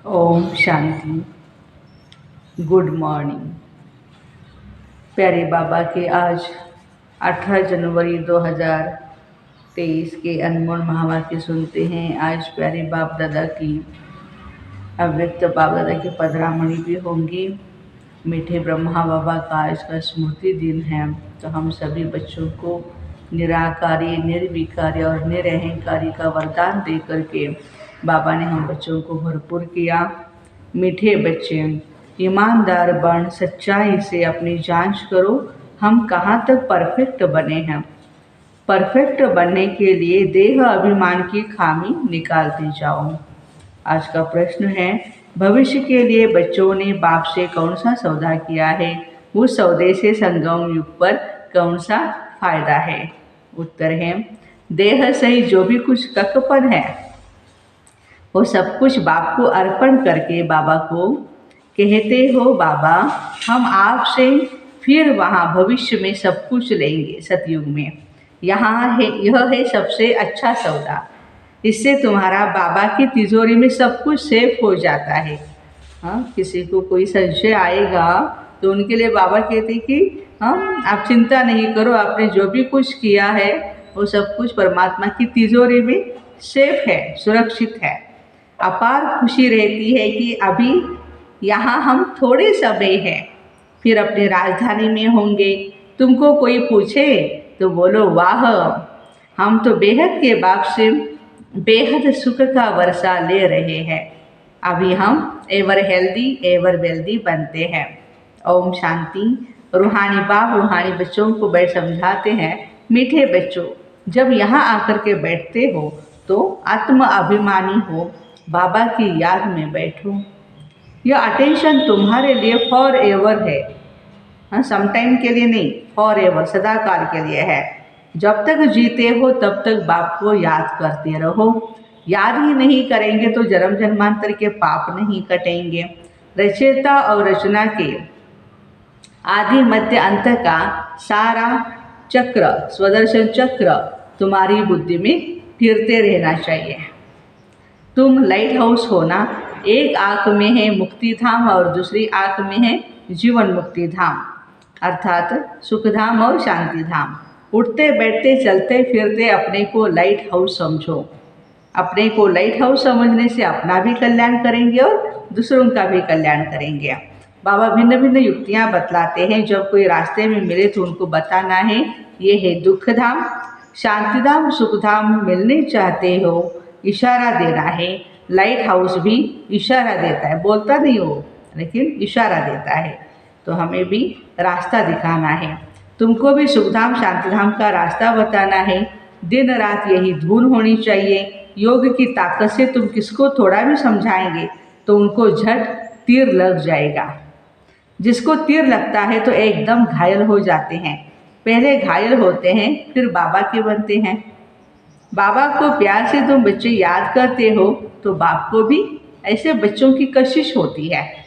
Om Shanti. Good morning. प्यारे बाबा के आज 18 जनवरी 2023 के अनमोल महावाक्य सुनते हैं। आज प्यारे बाप दादा की अव्यक्त बाप दादा की पधरामणि भी होंगी। मीठे ब्रह्मा बाबा का आज का स्मृति दिन है, तो हम सभी बच्चों को निराकारी, निर्विकारी और निरहंकारी का वरदान दे करके बाबा ने हम बच्चों को भरपूर किया। मीठे बच्चे, ईमानदार बन सच्चाई से अपनी जांच करो, हम कहाँ तक परफेक्ट बने हैं। परफेक्ट बनने के लिए देह अभिमान की खामी निकालते जाओ। आज का प्रश्न है, भविष्य के लिए बच्चों ने बाप से कौन सा सौदा किया है? उस सौदे से संगम युग पर कौन सा फायदा है? उत्तर है, देह सहित जो भी कुछ ककपन है वो सब कुछ बाप को अर्पण करके बाबा को कहते हो, बाबा हम आपसे फिर वहाँ भविष्य में सब कुछ लेंगे। सतयुग में यहाँ है, यह है सबसे अच्छा सौदा। इससे तुम्हारा बाबा की तिजोरी में सब कुछ सेफ हो जाता है। हाँ, किसी को कोई संशय आएगा तो उनके लिए बाबा कहते कि आप चिंता नहीं करो, आपने जो भी कुछ किया है वो सब कुछ परमात्मा की तिजोरी में सेफ है, सुरक्षित है। अपार खुशी रहती है कि अभी यहाँ हम थोड़े समय हैं, फिर अपनी राजधानी में होंगे। तुमको कोई पूछे तो बोलो, वाह हम तो बेहद के बाप से बेहद सुख का वर्षा ले रहे हैं। अभी हम एवर हेल्दी एवर वेल्दी बनते हैं। ओम शांति। रूहानी बाप रूहानी बच्चों को बैठ समझाते हैं, मीठे बच्चों जब यहाँ आकर के बैठते हो तो आत्म अभिमानी हो, बाबा की याद में बैठो। यह अटेंशन तुम्हारे लिए फॉर एवर है। हाँ, समटाइम के लिए नहीं, फॉर एवर सदाकाल के लिए है। जब तक जीते हो तब तक बाप को याद करते रहो। याद ही नहीं करेंगे तो जन्म जन्मांतर के पाप नहीं कटेंगे। रचयिता और रचना के आदि मध्य अंत का सारा चक्र, स्वदर्शन चक्र तुम्हारी बुद्धि में फिरते रहना चाहिए। तुम लाइट हाउस हो ना, एक आँख में है मुक्ति धाम और दूसरी आँख में है जीवन मुक्ति धाम, अर्थात सुख धाम और शांति धाम। उठते बैठते चलते फिरते अपने को लाइट हाउस समझो। अपने को लाइट हाउस समझने से अपना भी कल्याण करेंगे और दूसरों का भी कल्याण करेंगे। बाबा भिन्न भिन्न युक्तियाँ बतलाते हैं। जब कोई रास्ते में मिले तो उनको बताना है, ये है दुख धाम, शांति धाम, सुख धाम। मिलने चाहते हो, इशारा देना है। लाइट हाउस भी इशारा देता है, बोलता नहीं हो लेकिन इशारा देता है। तो हमें भी रास्ता दिखाना है। तुमको भी सुखधाम शांतिधाम का रास्ता बताना है। दिन रात यही धुन होनी चाहिए। योग की ताकत से तुम किसको थोड़ा भी समझाएंगे तो उनको झट तीर लग जाएगा। जिसको तीर लगता है तो एकदम घायल हो जाते हैं। पहले घायल होते हैं फिर बाबा के बनते हैं। बाबा को प्यार से तुम बच्चे याद करते हो तो बाप को भी ऐसे बच्चों की कशिश होती है।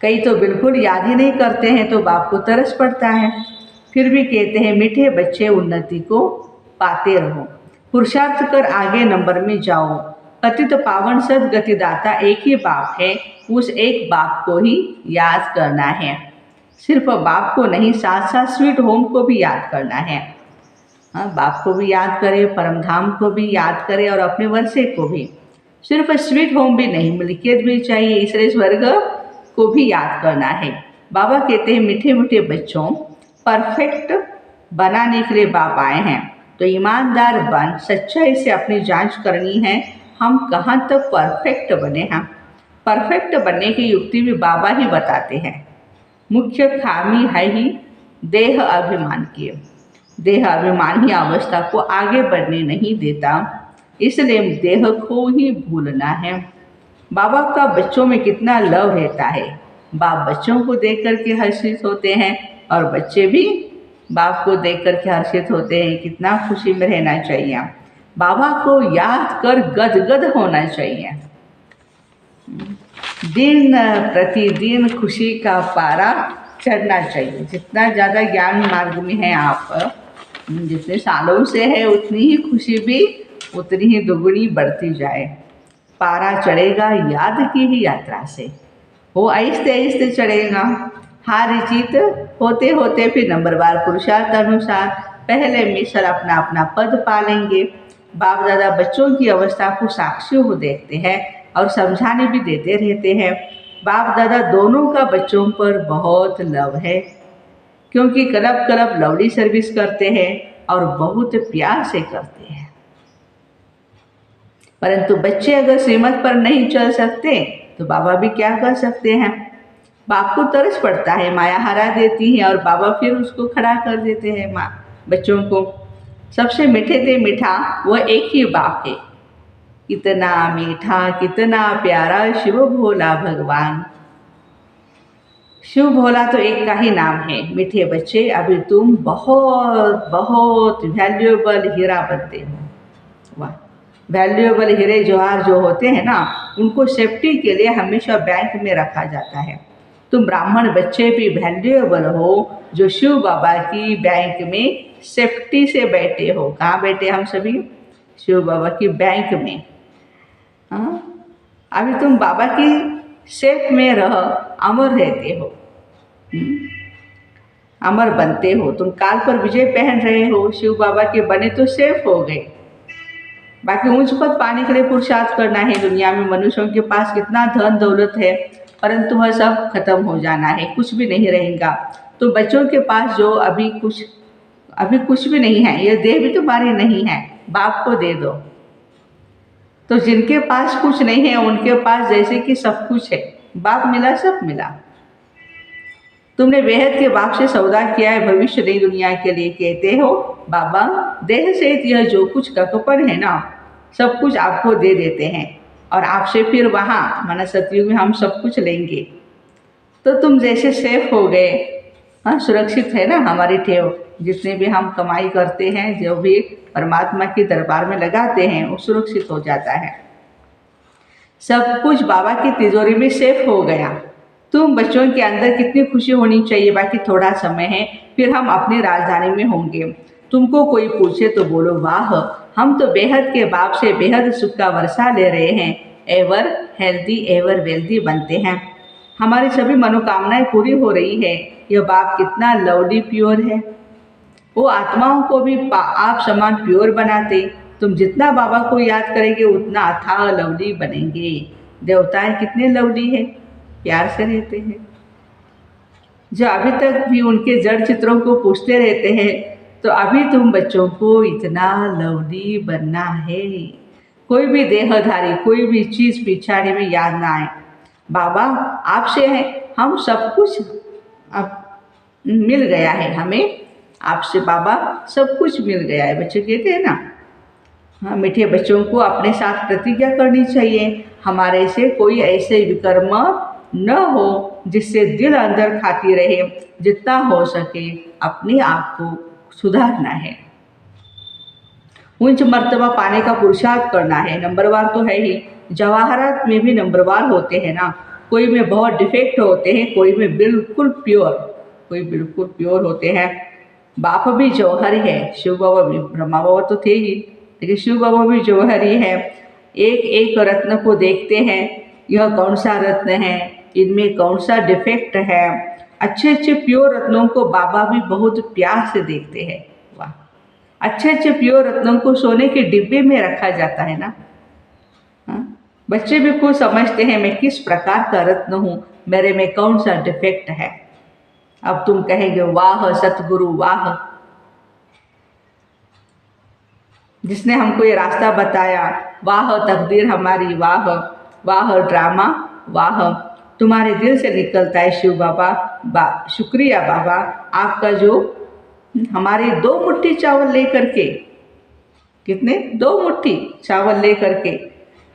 कई तो बिल्कुल याद ही नहीं करते हैं तो बाप को तरस पड़ता है। फिर भी कहते हैं, मीठे बच्चे उन्नति को पाते रहो, पुरुषार्थ कर आगे नंबर में जाओ। पतित पावन सदगतिदाता एक ही बाप है, उस एक बाप को ही याद करना है। सिर्फ बाप को नहीं, साथ साथ स्वीट होम को भी याद करना है। हाँ, बाप को भी याद करें, परमधाम को भी याद करें और अपने वर्षे को भी। सिर्फ स्वीट होम भी नहीं, मिल्कियत भी चाहिए, इसलिए स्वर्ग को भी याद करना है। बाबा कहते हैं, मीठे मीठे बच्चों परफेक्ट बनाने के लिए बाप आए हैं, तो ईमानदार बन सच्चाई से अपनी जांच करनी है, हम कहाँ तक परफेक्ट बने हैं। परफेक्ट बनने की युक्ति भी बाबा ही बताते हैं। मुख्य खामी है ही देह अभिमान की। देह अभिमान ही अवस्था को आगे बढ़ने नहीं देता, इसलिए देह को ही भूलना है। बाबा का बच्चों में कितना लव रहता है। बाप बच्चों को देख कर के हर्षित होते हैं और बच्चे भी बाप को देख कर के हर्षित होते हैं। कितना खुशी में रहना चाहिए। बाबा को याद कर गदगद होना चाहिए। दिन प्रतिदिन खुशी का पारा चढ़ना चाहिए। जितना ज़्यादा ज्ञान मार्ग में है आप, जितने सालों से है, उतनी ही खुशी भी उतनी ही दुगुनी बढ़ती जाए। पारा चढ़ेगा याद की ही यात्रा से। वो आहिस्ते आहिस्ते चढ़ेगा। हार जीत होते होते फिर नंबरवार पुरुषार्थ अनुसार पहले मिसल अपना अपना पद पालेंगे। बाप दादा बच्चों की अवस्था को साक्षियों को देखते हैं और समझाने भी देते रहते हैं। बाप दादा दोनों का बच्चों पर बहुत लव है, क्योंकि क्लब क्लब लवली सर्विस करते हैं और बहुत प्यार से करते हैं। परंतु बच्चे अगर श्रीमत पर नहीं चल सकते तो बाबा भी क्या कर सकते हैं। बाप को तरस पड़ता है, माया हरा देती है और बाबा फिर उसको खड़ा कर देते हैं। माँ बच्चों को सबसे मीठे से मीठा वह एक ही बाप है। कितना मीठा कितना प्यारा शिव भोला भगवान। शिव भोला तो एक का ही नाम है। मीठे बच्चे, अभी तुम बहुत बहुत वैल्यूएबल हीरा बनते हो। वाह, वैल्यूएबल हीरे जवाहर जो होते हैं ना, उनको सेफ्टी के लिए हमेशा बैंक में रखा जाता है। तुम ब्राह्मण बच्चे भी वैल्यूएबल हो, जो शिव बाबा की बैंक में सेफ्टी से बैठे हो। कहाँ बैठे हम सभी? शिव बाबा की बैंक में। हाँ, अभी तुम बाबा की सेफ में रह अमर रहते हो, अमर बनते हो। तुम काल पर विजय पहन रहे हो, शिव बाबा के बने तो सेफ हो गए। बाकी ऊंच पद पाने के लिए पुरुषार्थ करना है। दुनिया में मनुष्यों के पास कितना धन दौलत है, परंतु वह सब खत्म हो जाना है, कुछ भी नहीं रहेगा। तो बच्चों के पास जो अभी कुछ भी नहीं है, ये देह भी तुम्हारी नहीं है, बाप को दे दो। तो जिनके पास कुछ नहीं है उनके पास जैसे कि सब कुछ है। बाप मिला सब मिला। तुमने बेहद के बाप से सौदा किया है, भविष्य नई दुनिया के लिए। कहते हो बाबा देह सहित यह जो कुछ ककपन है ना, सब कुछ आपको दे देते हैं और आपसे फिर वहाँ माना सतयुग में हम सब कुछ लेंगे। तो तुम जैसे सेफ हो गए। हाँ, सुरक्षित है ना हमारी ठेव। जितने भी हम कमाई करते हैं, जो भी परमात्मा के दरबार में लगाते हैं, वो सुरक्षित हो जाता है। सब कुछ बाबा की तिजोरी में सेफ हो गया। तुम बच्चों के अंदर कितनी खुशी होनी चाहिए। बाकी थोड़ा समय है, फिर हम अपनी राजधानी में होंगे। तुमको कोई पूछे तो बोलो वाह, हम तो बेहद के बाप से बेहद सुख का वर्षा ले रहे हैं। एवर हेल्दी एवर वेल्दी बनते हैं। हमारी सभी मनोकामनाएं पूरी हो रही है। यह बाप कितना लवली प्योर है। वो आत्माओं को भी आप समान प्योर बनाते। तुम जितना बाबा को याद करेंगे उतना अथाह लवली बनेंगे। देवताएं कितने लवली है, प्यार से रहते हैं। जो अभी तक भी उनके जड़ चित्रों को पूछते रहते हैं, तो अभी तुम बच्चों को इतना लवली बनना है। कोई भी देहधारी कोई भी चीज़ पिछाड़ी में याद ना आए। बाबा आपसे है, हम सब कुछ अब मिल गया है हमें। आपसे बाबा सब कुछ मिल गया है। बच्चे कहते हैं ना। हाँ, मीठे बच्चों को अपने साथ प्रतिज्ञा करनी चाहिए, हमारे से कोई ऐसे विकर्म न हो जिससे दिल अंदर खाती रहे। जितना हो सके अपने आप को सुधारना है। उच्च मर्तबा पाने का पुरुषार्थ करना है। नंबरवार तो है ही, जवाहरात में भी नंबरवार होते हैं ना। कोई में बहुत डिफेक्ट होते हैं, कोई में बिल्कुल प्योर होते हैं। बाप भी जौहर है, शिव बाबा भी, ब्रह्मा बाबा तो थे ही, लेकिन शिव बाबा भी जौहर ही है। एक एक रत्न को देखते हैं, यह कौन सा रत्न है, इनमें कौन सा डिफेक्ट है। अच्छे अच्छे प्योर रत्नों को बाबा भी बहुत प्यार से देखते हैं। वाह, अच्छे अच्छे प्योर रत्नों को सोने के डिब्बे में रखा जाता है ना। हाँ? बच्चे भी खुद समझते हैं मैं किस प्रकार का रत्न हूँ, मेरे में कौन सा डिफेक्ट है। अब तुम कहेंगे वाह सतगुरु वाह, जिसने हमको ये रास्ता बताया। वाह तकदीर हमारी, वाह वाह ड्रामा वाह। तुम्हारे दिल से निकलता है शिव बाबा, शुक्रिया बाबा आपका, जो हमारे 2 मुट्ठी चावल लेकर के, कितने 2 मुट्ठी चावल लेकर के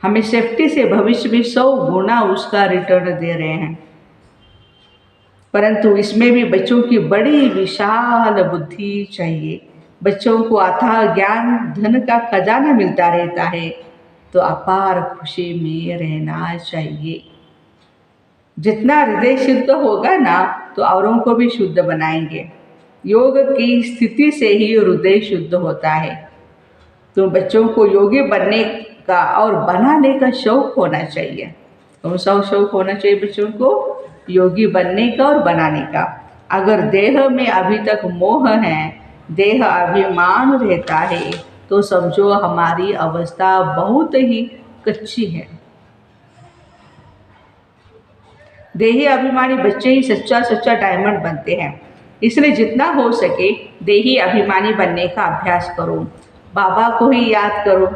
हमें सेफ्टी से भविष्य में 100 गुना उसका रिटर्न दे रहे हैं। परंतु इसमें भी बच्चों की बड़ी विशाल बुद्धि चाहिए। बच्चों को अथाह ज्ञान धन का खजाना मिलता रहता है, तो अपार खुशी में रहना चाहिए। जितना हृदय शुद्ध होगा ना, तो औरों को भी शुद्ध बनाएंगे। योग की स्थिति से ही हृदय शुद्ध होता है। तो बच्चों को योगी बनने का और बनाने का शौक होना चाहिए। कौन सा शौक होना चाहिए बच्चों को? योगी बनने का और बनाने का। अगर देह में अभी तक मोह है, देह अभिमान रहता है, तो समझो हमारी अवस्था बहुत ही कच्ची है। देही अभिमानी बच्चे ही सच्चा सच्चा डायमंड बनते हैं। इसलिए जितना हो सके देही अभिमानी बनने का अभ्यास करो। बाबा को ही याद करो।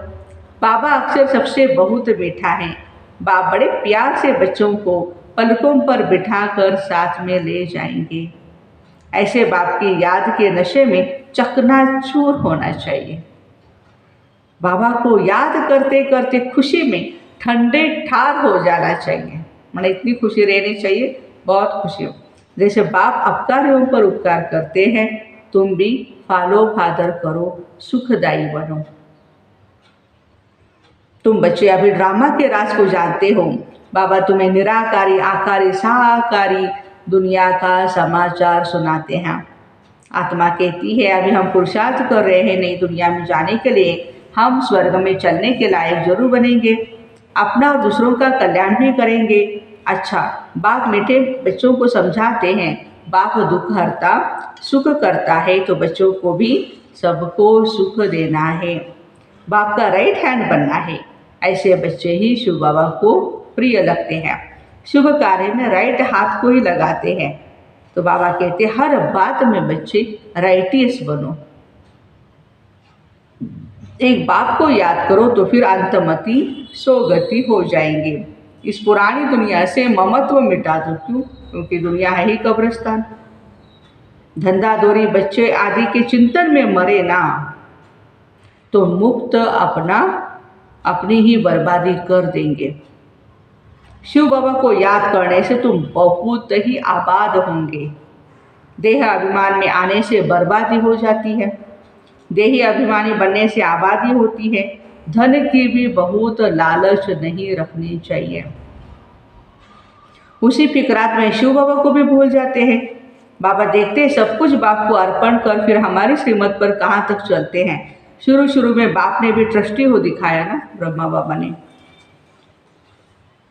बाबा अक्सर सबसे बहुत मीठा है। बाप बड़े प्यार से बच्चों को पलकों पर बिठाकर साथ में ले जाएंगे। ऐसे बाप की याद के नशे में चकनाचूर होना चाहिए। बाबा को याद करते करते खुशी में ठंडे ठार हो जाना चाहिए। मैंने इतनी खुशी रहनी चाहिए, बहुत खुशी हो। जैसे बाप अपकारियों पर उपकार करते हैं, तुम भी फॉलो फादर करो, सुखदायी बनो। तुम बच्चे अभी ड्रामा के राज को जानते हो। बाबा तुम्हें निराकारी आकारी साकारी दुनिया का समाचार सुनाते हैं। आत्मा कहती है अभी हम पुरुषार्थ कर रहे हैं नई दुनिया में जाने के लिए। हम स्वर्ग में चलने के लायक जरूर बनेंगे, अपना और दूसरों का कल्याण भी करेंगे। अच्छा, बाप मीठे बच्चों को समझाते हैं, बाप दुख हरता सुख करता है, तो बच्चों को भी सबको सुख देना है। बाप का राइट हैंड बनना है। ऐसे बच्चे ही शिव बाबा को प्रिय लगते हैं। शुभ कार्य में राइट हाथ को ही लगाते हैं। तो बाबा कहते हर बात में बच्चे राइटियस बनो। एक बाप को याद करो तो फिर अंतमति सोगति हो जाएंगे। इस पुरानी दुनिया से ममत्व मिटा दो। क्यों? क्योंकि दुनिया है ही कब्रिस्तान। धंधा दोरी बच्चे आदि के चिंतन में मरे ना, तो मुक्त अपनी ही बर्बादी कर देंगे। शिव बाबा को याद करने से तुम बहुत ही आबाद होंगे। देह अभिमान में आने से बर्बादी हो जाती है। देही अभिमानी बनने से आबादी होती है। धन की भी बहुत लालच नहीं रखनी चाहिए। उसी फिक्रात में शिव बाबा को भी भूल जाते हैं। बाबा देखते सब कुछ बाप को अर्पण कर फिर हमारी श्रीमत पर कहाँ तक चलते हैं। शुरू में बाप ने भी ट्रस्टी हो दिखाया ना, ब्रह्मा बाबा ने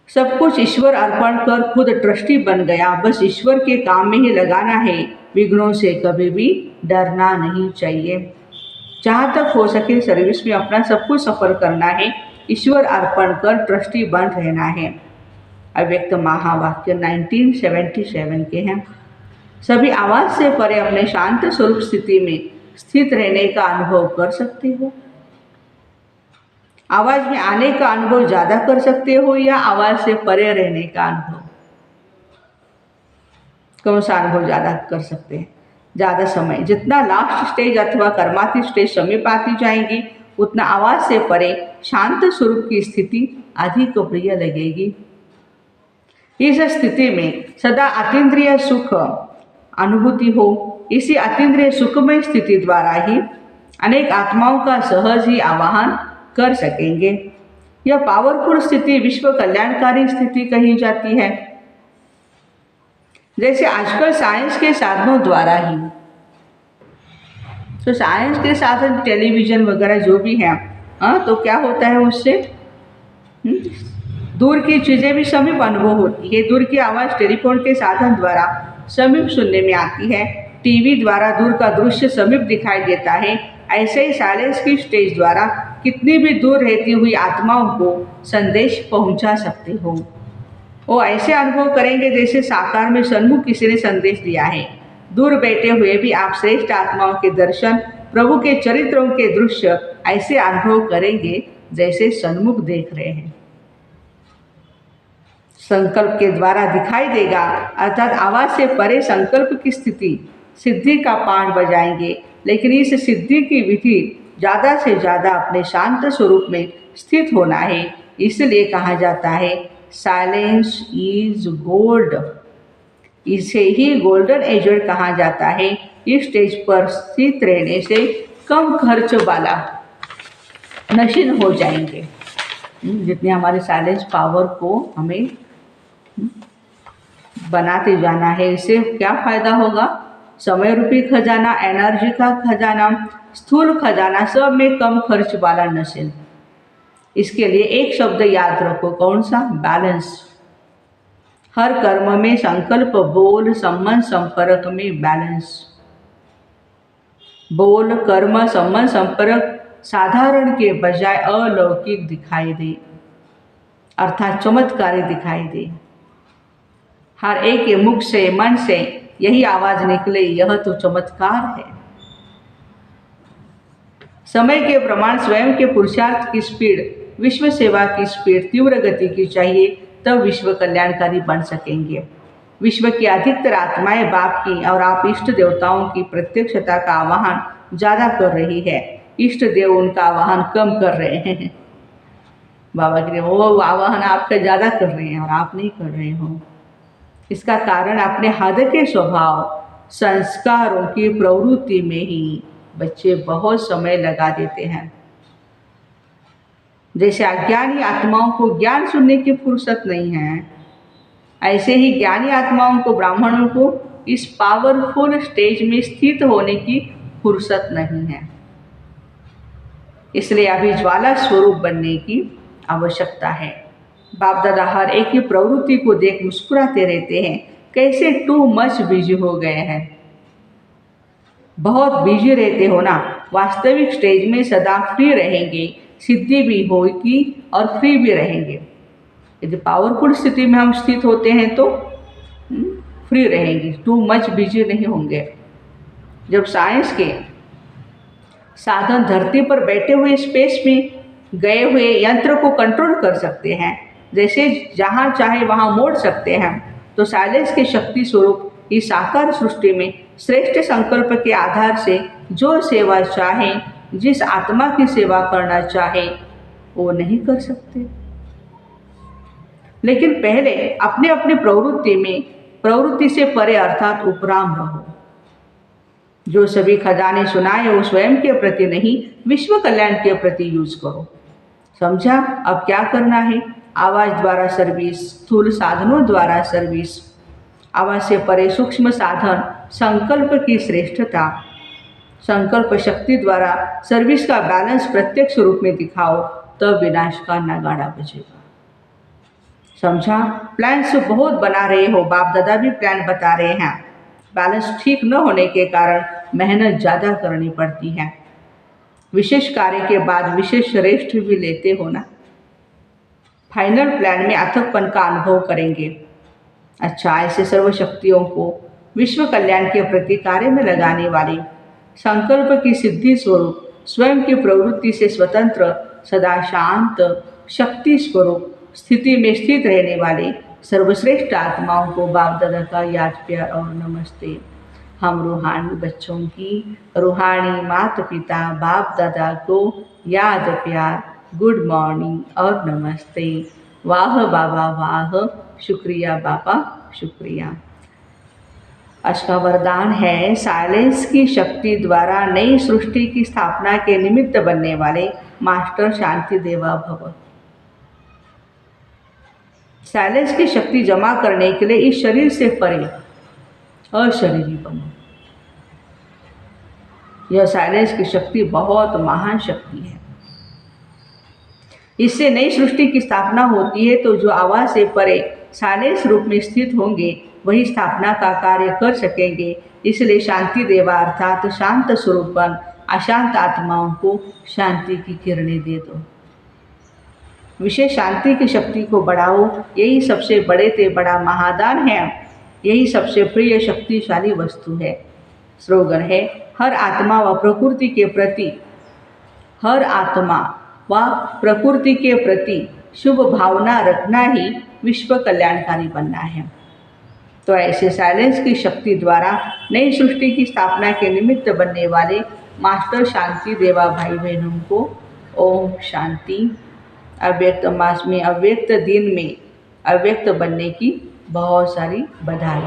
सब कुछ ईश्वर अर्पण कर खुद ट्रस्टी बन गया। बस ईश्वर के काम में ही लगाना है। विघ्नों से कभी भी डरना नहीं चाहिए। जहाँ तक हो सके सर्विस में अपना सब कुछ सफल करना है। ईश्वर अर्पण कर ट्रस्टी बन रहना है। अव्यक्त महावाक्य 1977 के हैं। सभी आवाज से परे अपने शांत स्वरूप स्थिति में स्थित रहने का अनुभव कर सकते हो। आवाज में आने का अनुभव ज्यादा कर सकते हो या आवाज से परे रहने का अनुभव? कौन सा अनुभव ज्यादा कर सकते हैं? ज़्यादा समय। जितना लास्ट स्टेज अथवा कर्माती स्टेज समीप आती जाएंगी, उतना आवाज से परे शांत स्वरूप की स्थिति अधिक प्रिय लगेगी। इस स्थिति में सदा अतीन्द्रिय सुख अनुभूति हो। इसी अतीन्द्रिय सुखमय स्थिति द्वारा ही अनेक आत्माओं का सहज ही आवाहन कर सकेंगे। यह पावरफुल स्थिति विश्व कल्याणकारी स्थिति कही जाती है। जैसे आजकल साइंस के साधनों द्वारा ही, तो साइंस के साधन टेलीविज़न वगैरह जो भी हैं, तो क्या होता है उससे दूर की चीज़ें भी समीप अनुभव होती है। दूर की आवाज़ टेलीफोन के साधन द्वारा समीप सुनने में आती है। टीवी द्वारा दूर का दृश्य समीप दिखाई देता है। ऐसे ही साइलेंस की स्टेज द्वारा कितनी भी दूर रहती हुई आत्माओं को संदेश पहुंचा सकते हो। वो ऐसे अनुभव करेंगे जैसे साकार में सन्मुख किसी ने संदेश दिया है। दूर बैठे हुए भी आप श्रेष्ठ आत्माओं के दर्शन, प्रभु के चरित्रों के दृश्य ऐसे अनुभव करेंगे जैसे सन्मुख देख रहे हैं। संकल्प के द्वारा दिखाई देगा, अर्थात आवाज से परे संकल्प की स्थिति सिद्धि का पाठ बजाएंगे। लेकिन इस सिद्धि की विधि ज़्यादा से ज़्यादा अपने शांत स्वरूप में स्थित होना है। इसलिए कहा जाता है साइलेंस इज गोल्ड। इसे ही गोल्डन एजर कहा जाता है। इस स्टेज पर स्थित रहने से कम खर्च वाला नशीन हो जाएंगे। जितने हमारे साइलेंस पावर को हमें बनाते जाना है, इससे क्या फायदा होगा? समय रूपी खजाना, एनर्जी का खजाना, स्थूल खजाना, सब में कम खर्च वाला नशीन। इसके लिए एक शब्द याद रखो, कौन सा? बैलेंस। हर कर्म में संकल्प, बोल, संबंध, संपर्क में बैलेंस। बोल, कर्म, संबंध, संपर्क साधारण के बजाय अलौकिक दिखाई दे, अर्थात चमत्कारी दिखाई दे। हर एक के मुख से, मन से यही आवाज निकले, यह तो चमत्कार है। समय के प्रमाण स्वयं के पुरुषार्थ की स्पीड, विश्व सेवा की स्पीड तीव्र गति की चाहिए, तब विश्व कल्याणकारी बन सकेंगे। विश्व की अधिकतर आत्माएं बाप की और आप इष्ट देवताओं की प्रत्यक्षता का आवाहन ज़्यादा कर रही है, इष्ट देव उनका आवाहन कम कर रहे हैं। बाबा के वो आवाहन आपका ज़्यादा कर रहे हैं और आप नहीं कर रहे हो। इसका कारण अपने हद के स्वभाव, संस्कारों की प्रवृत्ति में ही बच्चे बहुत समय लगा देते हैं। जैसे अज्ञानी आत्माओं को ज्ञान सुनने की फुर्सत नहीं है, ऐसे ही ज्ञानी आत्माओं को, ब्राह्मणों को इस पावरफुल स्टेज में स्थित होने की फुर्सत नहीं है। इसलिए अभी ज्वाला स्वरूप बनने की आवश्यकता है। बाप दादा हर एक की प्रवृत्ति को देख मुस्कुराते रहते हैं, कैसे टू मच बिजी हो गए हैं। बहुत बिजी रहते हो ना। वास्तविक स्टेज में सदा फ्री रहेंगे, सिद्धि भी होगी और फ्री भी रहेंगे। यदि पावरफुल स्थिति में हम स्थित होते हैं तो फ्री रहेंगे, टू मच बिजी नहीं होंगे। जब साइंस के साधन धरती पर बैठे हुए स्पेस में गए हुए यंत्र को कंट्रोल कर सकते हैं, जैसे जहाँ चाहे वहाँ मोड़ सकते हैं, तो साइलेंस के शक्ति स्वरूप इस साकार सृष्टि में श्रेष्ठ संकल्प के आधार से जो सेवा चाहे, जिस आत्मा की सेवा करना चाहे, वो नहीं कर सकते। लेकिन पहले अपने अपने प्रवृत्ति में, प्रवृत्ति से परे अर्थात उपराम रहो। जो सभी खजाने सुनाए वो स्वयं के प्रति नहीं, विश्व कल्याण के प्रति यूज करो। समझा? अब क्या करना है? आवाज द्वारा सर्विस, स्थूल साधनों द्वारा सर्विस, आवाज से परे सूक्ष्म साधन, संकल्प की श्रेष्ठता, संकल्प शक्ति द्वारा सर्विस का बैलेंस प्रत्यक्ष रूप में दिखाओ, तब विनाश का नगाड़ा बजेगा। समझा? प्लान्स बहुत बना रहे हो, बाप दादा भी प्लान बता रहे हैं। बैलेंस ठीक न होने के कारण मेहनत ज़्यादा करनी पड़ती है। विशेष कार्य के बाद विशेष रेस्ट भी लेते हो ना। फाइनल प्लान में अथकपन का अनुभव करेंगे। अच्छा, ऐसे सर्वशक्तियों को विश्व कल्याण के प्रति कार्य में लगाने वाले, संकल्प की सिद्धि स्वरूप, स्वयं की प्रवृत्ति से स्वतंत्र, सदा शांत, शक्ति स्वरूप स्थिति में स्थित रहने वाले सर्वश्रेष्ठ आत्माओं को बाप दादा का याद प्यार और नमस्ते। हम रूहानी बच्चों की, रूहानी माता पिता बाप दादा को याद प्यार, गुड मॉर्निंग और नमस्ते। वाह बाबा वाह, शुक्रिया बाबा शुक्रिया। आज का वरदान है, साइलेंस की शक्ति द्वारा नई सृष्टि की स्थापना के निमित्त बनने वाले मास्टर शांति देवा भव। साइलेंस की शक्ति जमा करने के लिए इस शरीर से परे अशरीरी बनो। यह साइलेंस की शक्ति बहुत महान शक्ति है। इससे नई सृष्टि की स्थापना होती है, तो जो आवाज से परे साइलेंस रूप में स्थित होंगे वही स्थापना का कार्य कर सकेंगे। इसलिए शांति देवा अर्थात शांत स्वरूपन अशांत आत्माओं को शांति की किरणें दे दो। विशेष शांति की शक्ति को बढ़ाओ, यही सबसे बड़े से बड़ा महादान है, यही सबसे प्रिय शक्तिशाली वस्तु है। स्लोगन है, हर आत्मा व प्रकृति के प्रति, हर आत्मा व प्रकृति के प्रति शुभ भावना रखना ही विश्व कल्याणकारी बनना है। तो ऐसे साइलेंस की शक्ति द्वारा नई सृष्टि की स्थापना के निमित्त बनने वाले मास्टर शांति देवा भाई बहनों को ओम शांति। अव्यक्त मास में, अव्यक्त दिन में अव्यक्त बनने की बहुत सारी बधाई।